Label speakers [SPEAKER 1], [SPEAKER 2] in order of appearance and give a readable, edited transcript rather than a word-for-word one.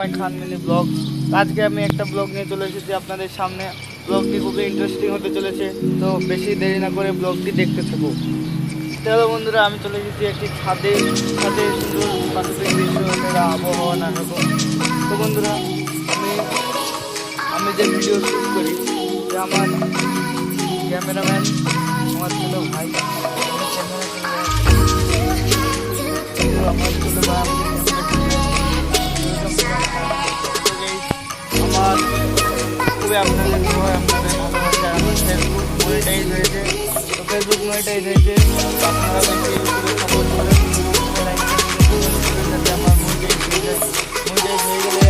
[SPEAKER 1] খান mini blog. আজকে আমি একটা ব্লগ নিয়ে চলে এসেছি আপনাদের সামনে। ব্লগটি খুবই ইন্টারেস্টিং হতে চলেছে, তো বেশি দেরি না করে ব্লগটি দেখতে থাকো। তাহলে বন্ধুরা, আমি চলে এসেছি একটি ছাদে সুন্দর প্রাকৃতিক দৃশ্য, এটা আবহাওয়া নানারকম। তো বন্ধুরা, আমি যে ভিডিও শুট করি, যে আমার ক্যামেরাম্যান, আমার ছোটো ভাই, আমার ছোটো ভাই আমার খুবই আপনাদের হয়, আপনাদের ভালোবাসা। আমার ফেসবুক মনিটাইজ হয়েছে, তো ফেসবুক মনিটাইজ হয়েছে, আপনারা বেশি ইউটিউবে সাপোর্ট করেন, যাতে আমার মনিটাইজ হয়ে যায়। মনিটাইজ হয়ে গেলে